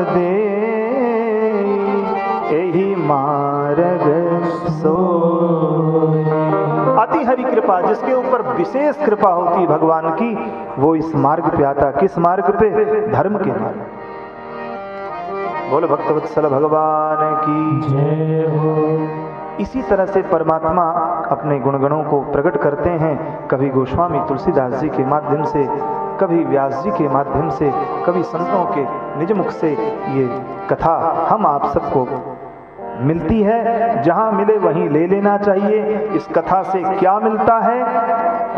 दे यही मार्ग सोई। अति हरि कृपा, जिसके ऊपर विशेष कृपा होती भगवान की, वो इस मार्ग पे आता। किस मार्ग पे? धर्म के मार्ग। बोलो भक्तवत्सल भगवान की जय हो। इसी तरह से परमात्मा अपने गुणगणों को प्रकट करते हैं, कभी गोस्वामी तुलसीदास जी के माध्यम से, कभी व्यास जी के माध्यम से, कभी संतों के निज मुख से। ये कथा हम आप सबको मिलती है, जहां मिले वहीं ले लेना चाहिए। इस कथा से क्या मिलता है?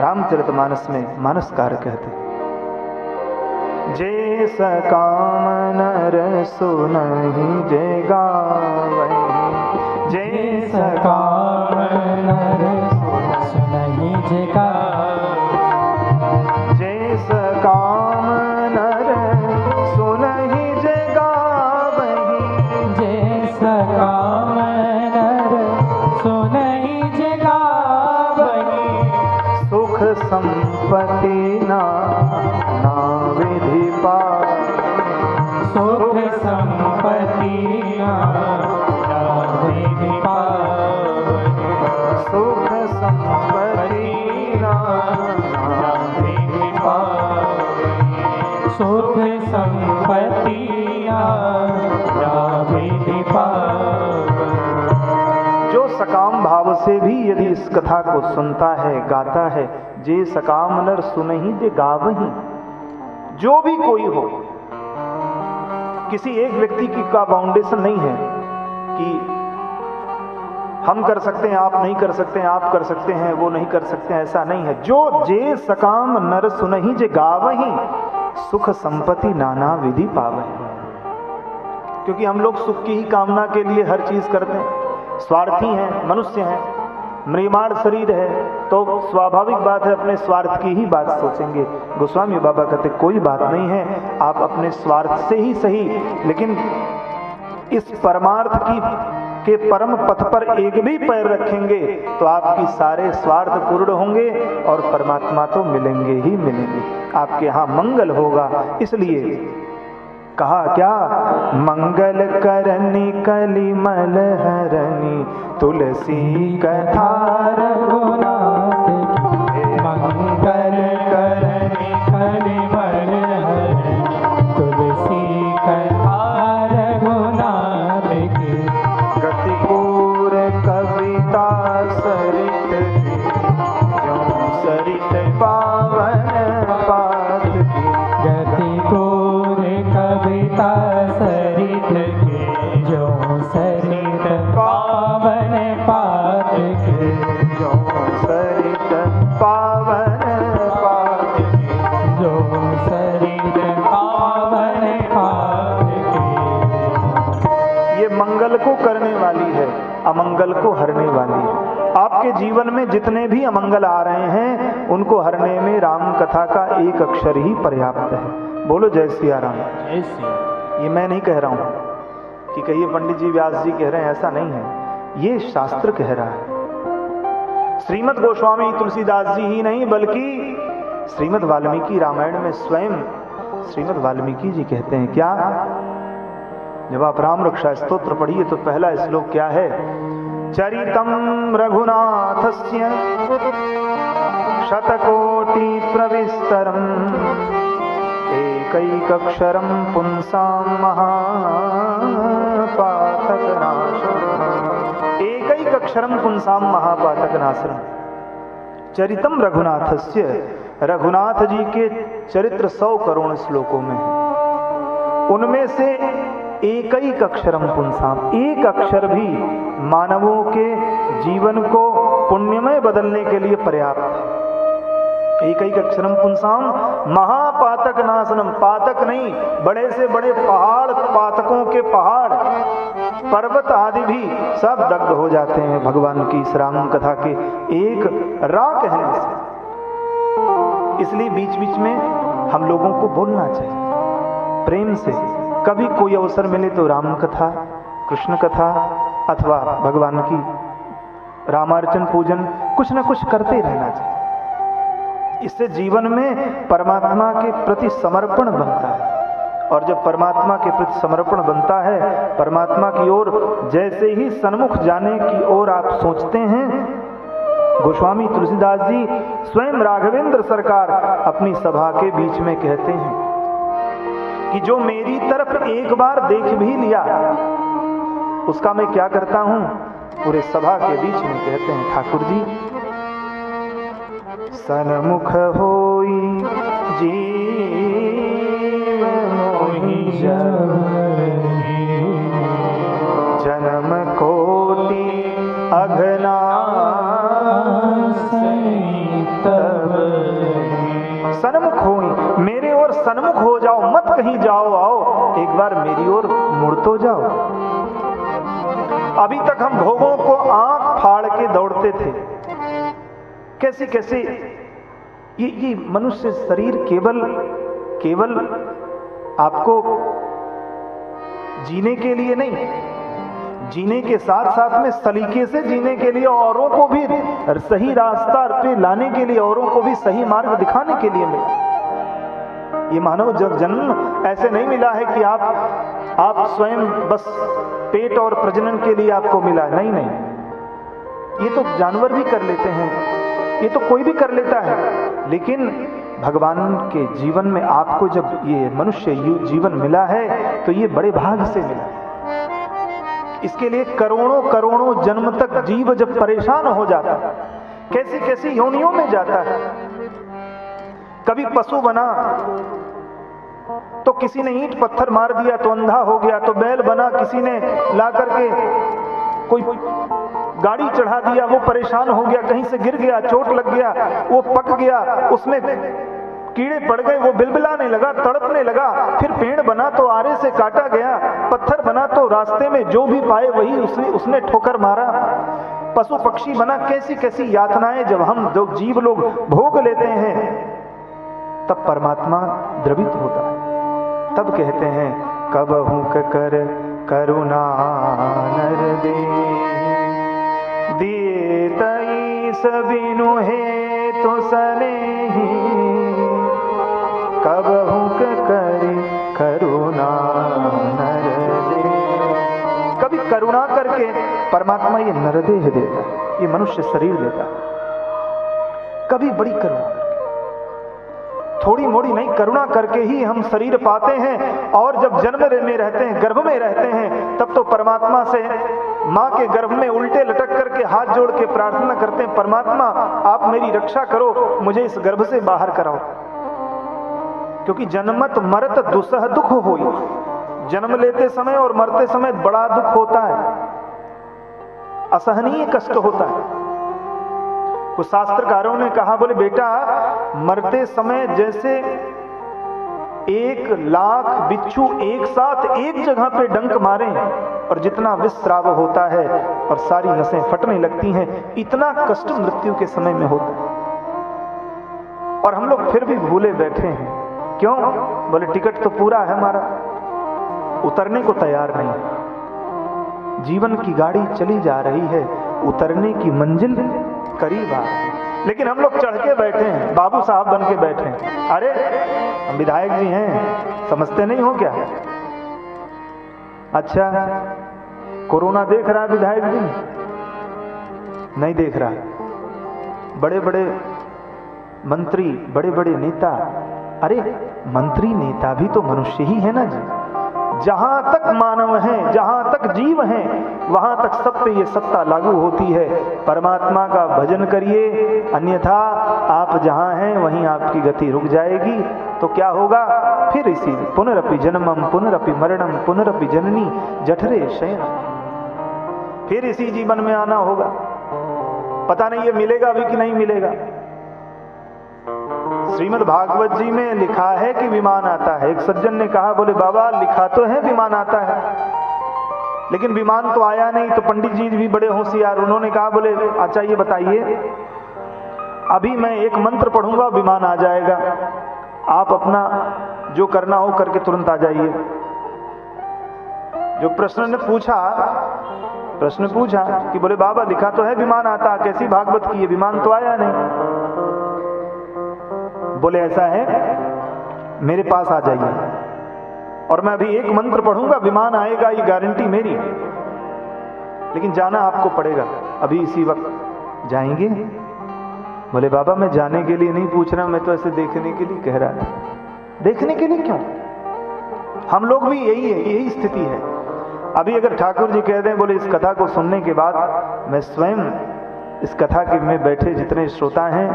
रामचरितमानस में मानसकार कहते हैं, जे सकाम नर सुनहि जे गावहि, जे सकाम नर सुनहि जे गावहि, जे सकाम नर सुनहि जे गावहि, जे सकाम नर सुनहि जे गावहि, सुख संपत्ति ना विधि पावहि, सुख संपत्ति ना विधि पावहि, सुख संपत्ति ना विधि पावहि, सुख संपत्ति ना विधि पावहि। जो सकाम भाव से भी यदि इस कथा को सुनता है, गाता है, जे सकाम नर सुनहि जे गावहि, जो भी कोई हो, किसी एक व्यक्ति की का बाउंडेशन नहीं है कि हम कर सकते हैं, आप नहीं कर सकते हैं, आप कर सकते हैं, वो नहीं कर सकते हैं, ऐसा नहीं है। जो जे सकाम नर सुनहि जे गावहि, सुख संपत्ति नाना विधि पावहि। क्योंकि हम लोग सुख की ही कामना के लिए हर चीज करते हैं, स्वार्थी हैं, मनुष्य हैं, म्रियमाण शरीर है, तो स्वाभाविक बात है अपने स्वार्थ की ही बात सोचेंगे। गोस्वामी बाबा कहते कोई बात नहीं है, आप अपने स्वार्थ से ही सही, लेकिन इस परमार्थ के परम पथ पर एक भी पैर रखेंगे तो आपकी सारे स्वार्थ पूर्ण होंगे और परमात्मा तो मिलेंगे ही मिलेंगे, आपके यहाँ मंगल होगा। इसलिए कहा क्या? मंगल करनी कलिमल हरनी तुलसी कथा रघुनाथ की, मंगल करनी कलिमल हरनी तुलसी कथा रघुनाथ की, गतिपूर कविता सरित की, ज्यों सरित पावन पात की, गतिपूर कविता सरित की, ज्यों सरित पावन पात की, ज्यों सरित पावन पात की, ज्यों सरित पावन पात की। ये मंगल को करने वाली है, अमंगल को हरने वाली है। आपके जीवन में जितने भी अमंगल आ रहे हैं उनको हरने में राम कथा का एक अक्षर ही पर्याप्त है। बोलो जय सिया राम। जय श्री। ये मैं नहीं कह रहा हूं कि कहिए पंडित जी व्यास जी कह रहे हैं, ऐसा नहीं है, ये शास्त्र कह रहा है। श्रीमद् गोस्वामी तुलसीदास जी ही नहीं बल्कि श्रीमद् वाल्मीकि रामायण में स्वयं श्रीमद् वाल्मीकि जी कहते हैं क्या? जब आप राम रक्षा स्तोत्र पढ़िए तो पहला श्लोक क्या है? चरितम रघुनाथस्य शतकोटि प्रविस्तरम एकैकक्षरम पुंसाम महापातकनाशनम। एकैकक्षरम पुंसाम महापातकनाशनम। चरितम रघुनाथस्य, रघुनाथ जी के चरित्र 100 करोड़ श्लोकों में है, उनमें से एक ही अक्षरम पुंसाम, एक अक्षर भी मानवों के जीवन को पुण्यमय बदलने के लिए पर्याप्त है। एक ही अक्षरम पुंसाम महापातक नाशनम। पातक नहीं, बड़े से बड़े पहाड़, पातकों के पहाड़, पर्वत आदि भी सब दग्ध हो जाते हैं भगवान की इस राम कथा के एक रा कहने से। इसलिए बीच बीच में हम लोगों को बोलना चाहिए प्रेम से। कभी कोई अवसर मिले तो राम कथा, कृष्ण कथा अथवा भगवान की रामार्चन पूजन कुछ न कुछ करते रहना चाहिए। इससे जीवन में परमात्मा के प्रति समर्पण बनता है और जब परमात्मा के प्रति समर्पण बनता है, परमात्मा की ओर जैसे ही सन्मुख जाने की ओर आप सोचते हैं, गोस्वामी तुलसीदास जी स्वयं राघवेंद्र सरकार अपनी सभा के बीच में कहते हैं कि जो मेरी तरफ एक बार देख भी लिया उसका मैं क्या करता हूं। पूरे सभा के बीच में कहते हैं ठाकुर जी, सन्मुख होई जीव मोहि जन्म कोटि अघना सन्मुख होई, मेरे ओर सन्मुख हो जाओ, मत कहीं जाओ आओ, एक बार मेरी ओर मुड़ तो जाओ। अभी तक हम भोगों को आंख फाड़ के दौड़ते थे, कैसे कैसे ये मनुष्य शरीर केवल आपको जीने के लिए नहीं, जीने के साथ साथ में सलीके से जीने के लिए, औरों को भी सही रास्ता पे लाने के लिए, औरों को भी सही मार्ग दिखाने के लिए मिला। ये मानव जन्म ऐसे नहीं मिला है कि आप स्वयं बस पेट और प्रजनन के लिए आपको मिला, नहीं नहीं, ये तो जानवर भी कर लेते हैं, ये तो कोई भी कर लेता है, लेकिन भगवान के जीवन में आपको जब ये मनुष्य जीवन मिला है तो ये बड़े भाग से मिला। इसके लिए करोड़ों करोड़ों जन्म तक जीव जब परेशान हो जाता है, कैसी कैसी योनियों में जाता है। कभी पशु बना तो किसी ने ईंट पत्थर मार दिया तो अंधा हो गया, तो बैल बना, किसी ने ला करके कोई गाड़ी चढ़ा दिया, वो परेशान हो गया, कहीं से गिर गया, चोट लग गया, वो पक गया, उसमें कीड़े पड़ गए, वो बिलबिलाने लगा, तड़पने लगा। फिर पेड़ बना तो आरे से काटा गया, पत्थर बना तो रास्ते में जो भी पाए वही उसने ठोकर मारा। पशु पक्षी बना, कैसी कैसी यातनाएं जब हम जीव लोग भोग लेते हैं, तब परमात्मा द्रवित होता है। तब कहते हैं कबहू कर करुणा नर दे दिए तई सबिनु है तो सनेही, कबहू कर करुणा नर दे। कभी करुणा करके परमात्मा ये नरदेह देता है, ये मनुष्य शरीर देता है। कभी बड़ी करुणा, थोड़ी मोड़ी नहीं, करुणा करके ही हम शरीर पाते हैं। और जब जन्म में रहते हैं, गर्भ में रहते हैं, तब तो परमात्मा से माँ के गर्भ में उल्टे लटक करके हाथ जोड़ के प्रार्थना करते हैं, परमात्मा आप मेरी रक्षा करो, मुझे इस गर्भ से बाहर कराओ। क्योंकि जन्मत मरत दुसह दुख होई, जन्म लेते समय और मरते समय बड़ा दुख होता है, असहनीय कष्ट होता है। कुछ शास्त्रकारों ने कहा, बोले बेटा मरते समय जैसे 1,00,000 बिच्छू एक साथ एक जगह पे डंक मारे और जितना विस्राव होता है और सारी नसें फटने लगती हैं, इतना कष्ट मृत्यु के समय में होता है। और हम लोग फिर भी भूले बैठे हैं। क्यों? बोले टिकट तो पूरा है हमारा, उतरने को तैयार नहीं। जीवन की गाड़ी चली जा रही है, उतरने की मंजिल करीब आ, लेकिन हम लोग चढ़ के बैठे हैं, बाबू साहब बन के बैठे हैं। अरे हम विधायक जी हैं, समझते नहीं हो क्या? अच्छा, कोरोना देख रहा है विधायक जी? नहीं देख रहा। बड़े बड़े मंत्री, बड़े बड़े नेता, अरे मंत्री नेता भी तो मनुष्य ही है ना जी। जहां तक मानव हैं, जहां तक जीव हैं, वहां तक सब पे ये सत्ता लागू होती है। परमात्मा का भजन करिए, अन्यथा आप जहां हैं वहीं आपकी गति रुक जाएगी। तो क्या होगा? फिर इसी पुनरपि जन्मम पुनरपि मरणम पुनरपि जननी जठरे शयनम, फिर इसी जीवन में आना होगा। पता नहीं ये मिलेगा भी कि नहीं मिलेगा। श्रीमद् भागवत जी में लिखा है कि विमान आता है। एक सज्जन ने कहा, बोले बाबा लिखा तो है विमान आता है, लेकिन विमान तो आया नहीं। तो पंडित जी भी बड़े होशियार, उन्होंने कहा, बोले अच्छा ये बताइए, अभी मैं एक मंत्र पढ़ूंगा विमान आ जाएगा, आप अपना जो करना हो करके तुरंत आ जाइए। जो प्रश्न पूछा कि बोले बाबा लिखा तो है विमान आता, कैसी भागवत की, ये विमान तो आया नहीं। बोले ऐसा है, मेरे पास आ जाइए। और मैं अभी एक मंत्र पढ़ूंगा, विमान आएगा, ये गारंटी मेरी, लेकिन जाना आपको पड़ेगा अभी इसी वक्त। जाएंगे? बोले बाबा मैं जाने के लिए नहीं पूछ रहा, मैं तो ऐसे देखने के लिए कह रहा था। देखने के लिए क्यों? हम लोग भी यही है, यही स्थिति है। अभी अगर ठाकुर जी कह दें, बोले इस कथा को सुनने के बाद मैं स्वयं इस कथा के में बैठे जितने श्रोता हैं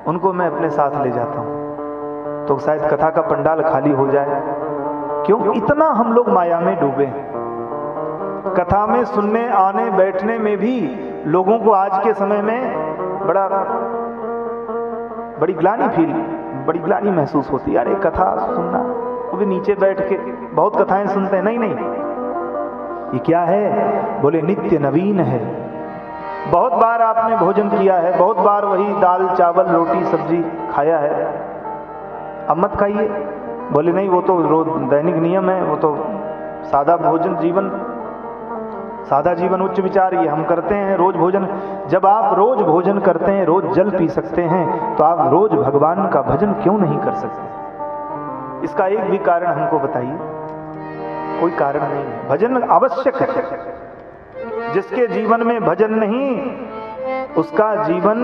उनको मैं अपने साथ ले जाता हूं, तो शायद कथा का पंडाल खाली हो जाए। क्यों? इतना हम लोग माया में डूबे हैं। कथा में सुनने आने बैठने में भी लोगों को आज के समय में बड़ी ग्लानि महसूस होती है। अरे कथा सुनना, वो भी नीचे बैठ के बहुत कथाएं सुनते हैं। नहीं, ये क्या है? बोले नित्य नवीन है। बहुत बार आपने भोजन किया है, बहुत बार वही दाल चावल रोटी सब्जी खाया है, अब मत खाइए। बोले नहीं, वो तो रोज दैनिक नियम है, वो तो सादा भोजन जीवन, सादा जीवन उच्च विचार, ये हम करते हैं रोज भोजन। जब आप रोज भोजन करते हैं, रोज जल पी सकते हैं, तो आप रोज भगवान का भजन क्यों नहीं कर सकते? इसका एक भी कारण हमको बताइए। कोई कारण नहीं है। भजन आवश्यक है। जिसके जीवन में भजन नहीं, उसका जीवन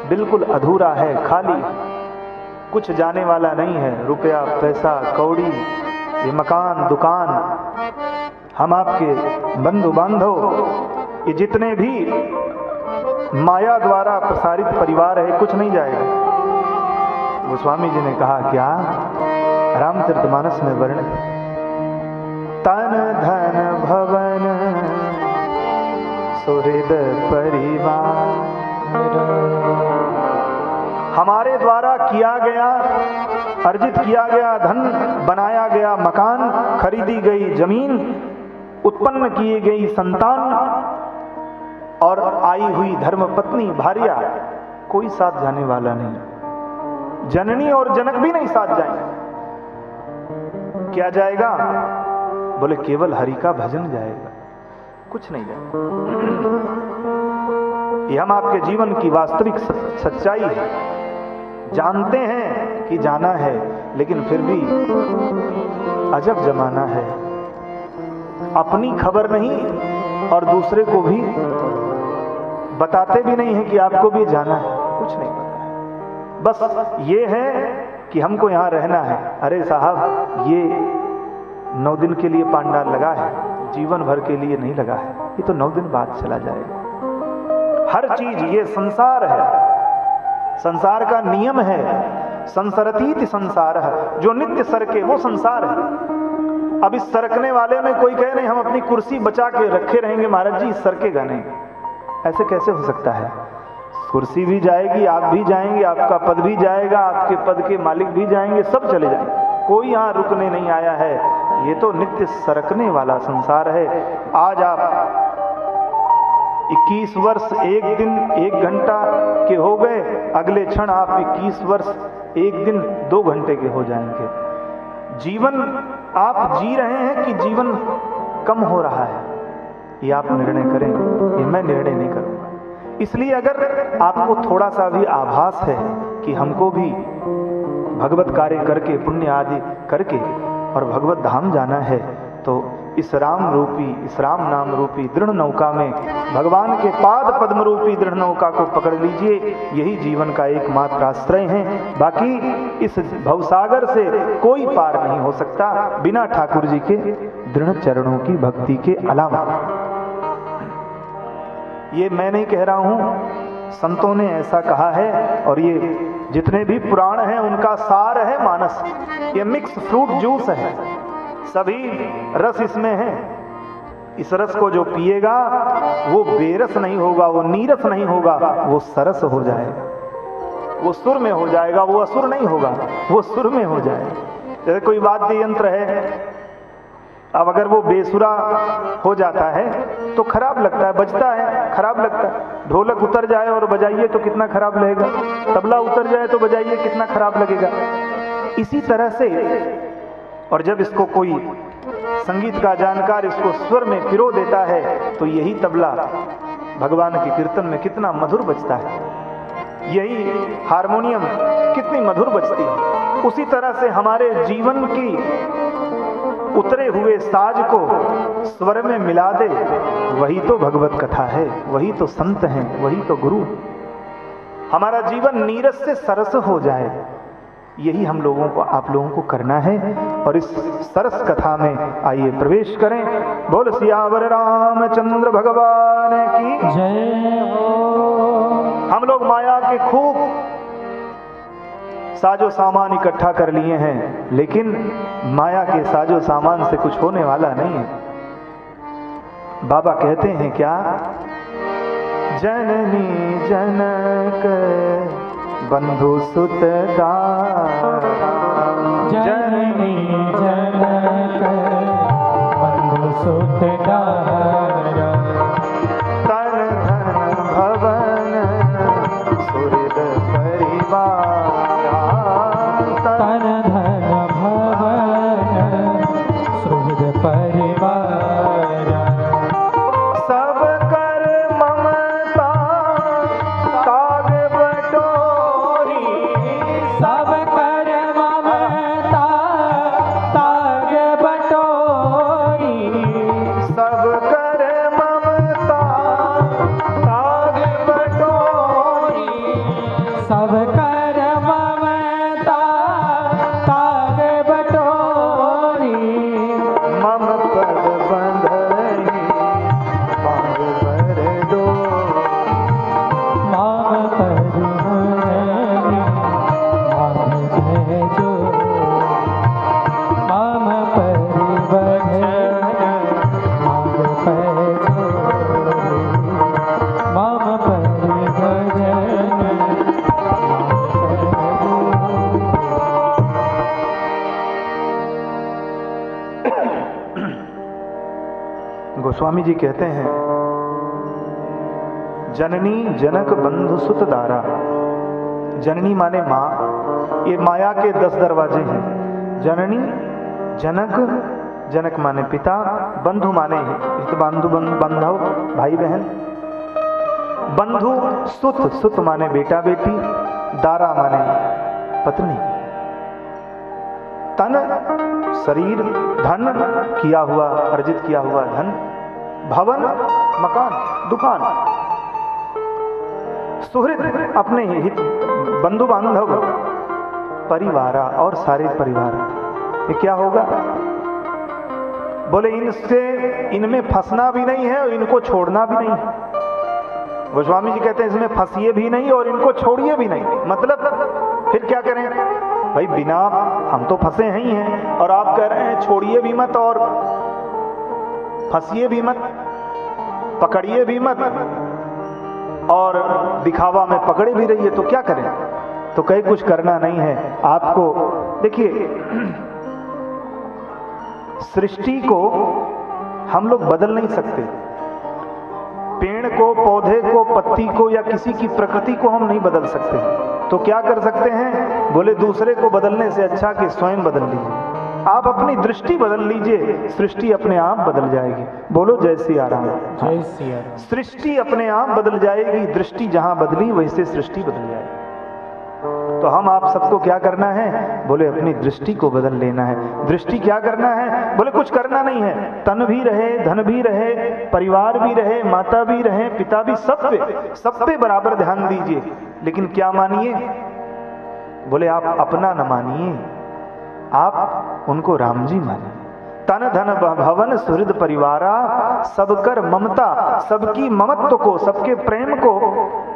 बिल्कुल अधूरा है, खाली, कुछ जाने वाला नहीं है। रुपया पैसा कौड़ी, ये मकान दुकान, हम आपके बंधु बांधव, ये जितने भी माया द्वारा प्रसारित परिवार है, कुछ नहीं जाएगा। गोस्वामी जी ने कहा क्या? रामचरितमानस में वर्णित, तन धन भवन सुहृद परिवार। हमारे द्वारा किया गया, अर्जित किया गया धन, बनाया गया मकान, खरीदी गई जमीन, उत्पन्न की गई संतान और आई हुई धर्म पत्नी भार्या, कोई साथ जाने वाला नहीं। जननी और जनक भी नहीं साथ जाएंगे। क्या जाएगा? बोले केवल हरि का भजन जाएगा, कुछ नहीं जाएगा। ये हम आपके जीवन की वास्तविक सच्चाई है। जानते हैं कि जाना है, लेकिन फिर भी अजब जमाना है। अपनी खबर नहीं और दूसरे को भी बताते भी नहीं है कि आपको भी जाना है, कुछ नहीं पता है। बस ये है कि हमको यहाँ रहना है। अरे साहब, ये 9 दिन के लिए पांडाल लगा है, जीवन भर के लिए नहीं लगा है। ये तो 9 दिन बाद चला जाएगा। हर चीज, ये संसार है, संसार का नियम है। संसरतीति संसार है, जो नित्य सरके वो संसार है। अब इस सरकने वाले में कोई कहे नहीं हम अपनी कुर्सी बचा के रखे रहेंगे, महाराज जी सरकेगा नहीं। ऐसे कैसे हो सकता है? कुर्सी भी जाएगी, आप भी जाएंगे, आपका पद भी जाएगा, आपके पद के मालिक भी जाएंगे, सब चले जाएंगे। कोई यहाँ रुकने नहीं आया है। ये तो नित्य सरकने वाला संसार है। आज आप 21 वर्ष 1 दिन 1 घंटा के हो गए, अगले क्षण आप 21 वर्ष 1 दिन 2 घंटे के हो जाएंगे। जीवन आप जी रहे हैं कि जीवन कम हो रहा है, ये आप निर्णय करें, ये मैं निर्णय नहीं करूंगा। इसलिए अगर आपको थोड़ा सा भी आभास है कि हमको भी भगवत कार्य करके, पुण्य आदि करके और भगवत धाम जाना है, तो इस राम रूपी, इस राम नाम रूपी दृढ़ नौका में, भगवान के पाद पद्म रूपी दृढ़ नौका को पकड़ लीजिए। यही जीवन का एकमात्र आश्रय है। बाकी इस भवसागर से कोई पार नहीं हो सकता बिना ठाकुर जी के दृढ़ चरणों की भक्ति के अलावा। ये मैं नहीं कह रहा हूं, संतों ने ऐसा कहा है, और ये जितने भी पुराण हैं उनका सार है मानस। ये मिक्स फ्रूट जूस है, सभी रस इसमें है। इस रस को जो पिएगा वो बेरस नहीं होगा, वो नीरस नहीं होगा, वो सरस हो जाएगा, वो सुर में हो जाएगा, वो असुर नहीं होगा, वो सुर में हो जाएगा। जैसे कोई वाद्य यंत्र है, अब अगर वो बेसुरा हो जाता है तो खराब लगता है, बजता है खराब लगता है। ढोलक उतर जाए और बजाइए तो कितना खराब लगेगा, तबला उतर जाए तो बजाइए कितना खराब लगेगा। इसी तरह से, और जब इसको कोई संगीत का जानकार इसको स्वर में पिरो देता है तो यही तबला भगवान के कीर्तन में कितना मधुर बजता है, यही हारमोनियम कितनी मधुर बजती है। उसी तरह से हमारे जीवन की उतरे हुए साज को स्वर में मिला दे, वही तो भगवत कथा है, वही तो संत हैं, वही तो गुरु। हमारा जीवन नीरस से सरस हो जाए, यही हम लोगों को, आप लोगों को करना है। और इस सरस कथा में आइए प्रवेश करें। बोल सियावर रामचंद्र भगवान की जय हो। हम लोग माया के खूब साजो सामान इकट्ठा कर लिए हैं, लेकिन माया के साजो सामान से कुछ होने वाला नहीं है। बाबा कहते हैं क्या, जननी जनक बंधु सुत दारा, जननी जनक बंधु सुत दारा, तन धन भवन सुहृद परिवारा, तन धन भवन सुहृद परिवारा, सब कर ममता ताग बटोरी, सब कर ममता ताग बटोरी, सब कर ममता ताग बटोरी, सब कर ममता ताग बटोरी, मम पद बंधई पाग भर दो, माम परिभजनी माम भेजो, माम परिभजनी माम भेजो, माम परिभजनी गोस्वामी जी कहते हैं, जननी जनक बंधु सुत दारा। जननी माने माँ, ये माया के 10 दरवाजे हैं। जननी, जनक, जनक माने पिता, बंधु माने हित बांधु बांधव भाई बहन, बंधु सुत, सुत माने बेटा बेटी, दारा माने पत्नी, तन शरीर, धन किया हुआ अर्जित किया हुआ धन, भवन मकान दुकान, सुहृद अपने हित बंधु बांधव, परिवारा और सारे परिवार। ये क्या होगा? बोले इनसे, इनमें फंसना भी नहीं है और इनको छोड़ना भी नहीं है। गोस्वामी जी कहते हैं इसमें फंसिए भी नहीं और इनको छोड़िए भी नहीं। मतलब फिर क्या करें भाई, बिना, हम तो फंसे ही हैं और आप कह रहे हैं छोड़िए भी मत और फंसिए भी मत, पकड़िए भी मत और दिखावा में पकड़े भी रहिए, तो क्या करें? तो कहीं कुछ करना नहीं है आपको। देखिए, सृष्टि को हम लोग बदल नहीं सकते, पेड़ को, पौधे को, पत्ती को या किसी की प्रकृति को हम नहीं बदल सकते। तो क्या कर सकते हैं? बोले दूसरे को बदलने से अच्छा कि स्वयं बदल लीजिए। आप अपनी दृष्टि बदल लीजिए, सृष्टि अपने आप बदल जाएगी। बोलो जय सिया राम। जय सिया राम। सृष्टि अपने आप बदल जाएगी, दृष्टि जहां बदली वैसे सृष्टि बदल जाएगी। तो हम आप सबको क्या करना है? बोले अपनी दृष्टि को बदल लेना है। दृष्टि क्या करना है? बोले कुछ करना नहीं है, तन भी रहे, धन भी रहे, परिवार भी रहे, माता भी रहे, पिता भी, सब पे बराबर ध्यान दीजिए। लेकिन क्या मानिए? बोले आप अपना न मानिए, आप उनको राम जी मानिए। तन धन भवन सुहृद परिवारा, सब कर ममता, सबकी ममत्व को, सबके प्रेम को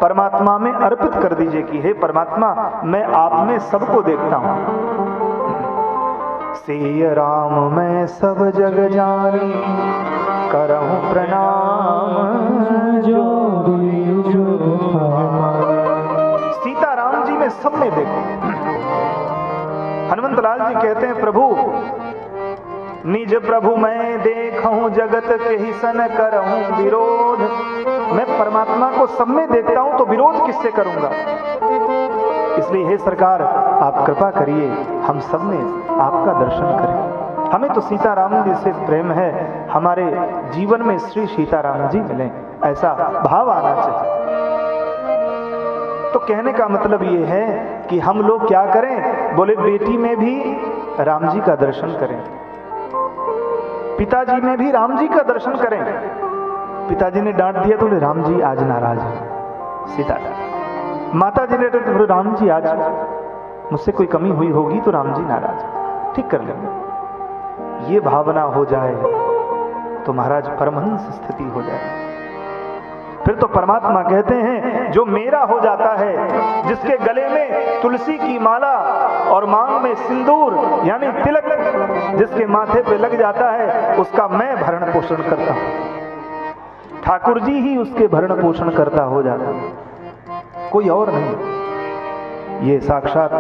परमात्मा में अर्पित कर दीजिए कि हे परमात्मा, मैं आप में सबको देखता हूं। सिय राम मैं सब जग जानी, करहूं प्रणाम जोड़ी जो सीता राम जी में सब में देखो। हनुमंत लाल जी कहते हैं, प्रभु निज प्रभु मैं देखूं जगत के ही सन करहूं विरोध। मैं परमात्मा को सब में देखता हूं तो विरोध किससे करूंगा? इसलिए हे सरकार, आप कृपा करिए, हम सब में आपका दर्शन करें। हमें तो सीताराम जी से प्रेम है, हमारे जीवन में श्री सीताराम जी मिलें, ऐसा भाव आना चाहिए। तो कहने का मतलब ये है कि हम लोग क्या करें? बोले बेटी में भी राम जी का दर्शन करें, पिताजी ने भी राम जी का दर्शन करें। पिताजी ने डांट दिया तो बोले राम जी आज नाराज है। सीता माता जी ने तो बोले राम जी आज मुझसे कोई कमी हुई होगी तो राम जी नाराज है, ठीक कर लेंगे। ये भावना हो जाए तो महाराज परमहंस स्थिति हो जाए। फिर तो परमात्मा कहते हैं जो मेरा हो जाता है, जिसके गले में तुलसी की माला और मांग में सिंदूर यानी तिलक जिसके माथे पे लग जाता है, उसका मैं भरण पोषण करता हूं। ठाकुर जी ही उसके भरण पोषण करता हो जाता है, कोई और नहीं। ये साक्षात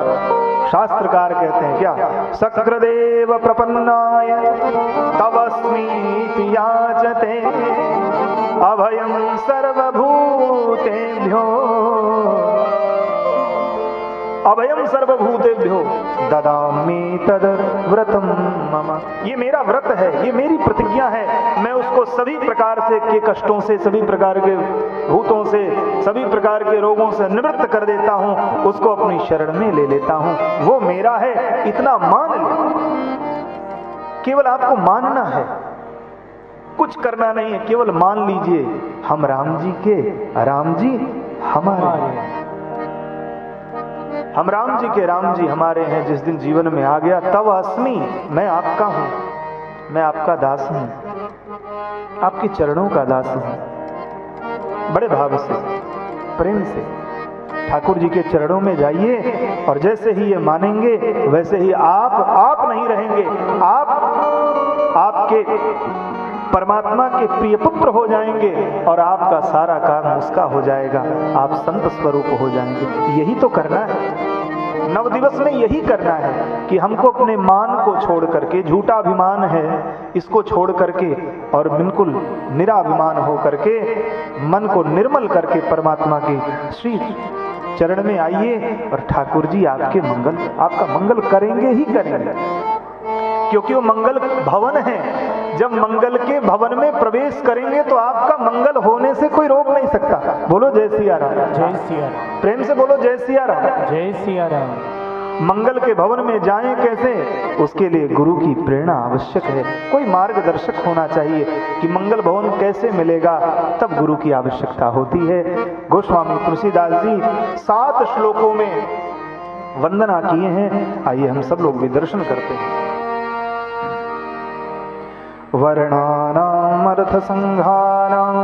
शास्त्रकार कहते हैं क्या, सक्रदेव प्रपन्नाय तवस्मीति याचते अभयं सर्वभूतेभ्यो अभयं सर्वभूतेभ्यो ददामि तद व्रतम मम। ये मेरा व्रत है, ये मेरी प्रतिज्ञा है। मैं उसको सभी प्रकार से के कष्टों से, सभी प्रकार के भूतों से, सभी प्रकार के रोगों से निवृत्त कर देता हूं, उसको अपनी शरण में ले लेता हूं। वो मेरा है, इतना मान ले। केवल आपको मानना है, कुछ करना नहीं है, केवल मान लीजिए हम राम जी के, राम जी हमारे। हम राम जी के, राम जी हमारे हैं। जिस दिन जीवन में आ गया तब अस्मि, मैं आपका हूं, मैं आपका दास हूं, आपके चरणों का दास हूं। बड़े भाव से, प्रेम से ठाकुर जी के चरणों में जाइए और जैसे ही ये मानेंगे वैसे ही आप नहीं रहेंगे, आपके परमात्मा के प्रिय पुत्र हो जाएंगे और आपका सारा काम उसका हो जाएगा, आप संत स्वरूप हो जाएंगे। यही तो करना है, नव दिवस में यही करना है कि हमको अपने मान को छोड़ करके, झूठा अभिमान है इसको छोड़ करके और बिल्कुल निराभिमान हो करके मन को निर्मल करके परमात्मा की श्री चरण में आइए और ठाकुर जी आपका मंगल करेंगे ही करेंगे, क्योंकि वो मंगल भवन है। जब मंगल के भवन में प्रवेश करेंगे तो आपका मंगल होने से कोई रोक नहीं सकता। बोलो जय सिया राम। जय सिया राम। प्रेम से बोलो जय सिया राम। जय सिया राम। मंगल के भवन में जाएं कैसे, उसके लिए गुरु की प्रेरणा आवश्यक है। कोई मार्गदर्शक होना चाहिए कि मंगल भवन कैसे मिलेगा, तब गुरु की आवश्यकता होती है। गोस्वामी तुलसीदास जी 7 श्लोकों में वंदना किए हैं, आइए हम सब लोग भी दर्शन करते हैं। वर्णानां अर्थसंघानां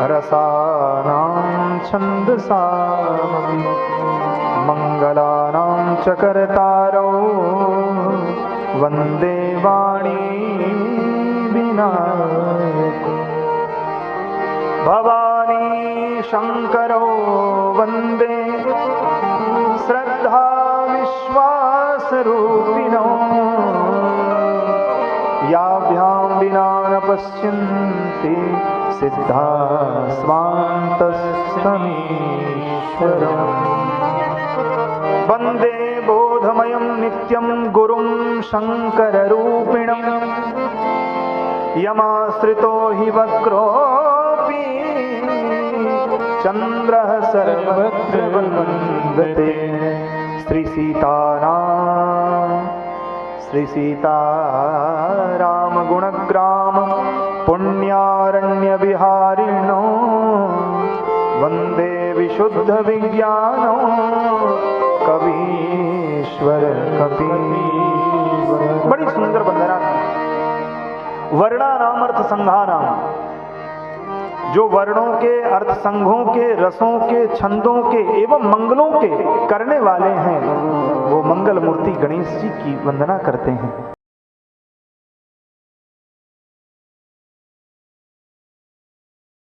रसानां छन्दसामपि मंगलानां च कर्तारौ वन्दे वाणी विनायको। भवानी शंकरो वन्दे श्रद्धा विश्वासरूपिणो याभ्यां विना न पश्यन्ति सिद्धा स्वान्तस्तमीश्वरम्। वन्दे बोधमयं नित्यं गुरुं शङ्कररूपिणं यमाश्रितो हि वक्रोऽपि चन्द्रः सर्वत्र वन्दते। श्री सीता राम गुणग्राम पुण्यारण्य विहारिणो वंदे विशुद्ध विज्ञानो कवीश्वर कपीश्वर। बड़ी सुंदर वंदना। वर्णानाम अर्थ संघानाम, जो वर्णों के, अर्थ संघों के, रसों के, छंदों के एवं मंगलों के करने वाले हैं, वो मंगल मूर्ति गणेश जी की वंदना करते हैं।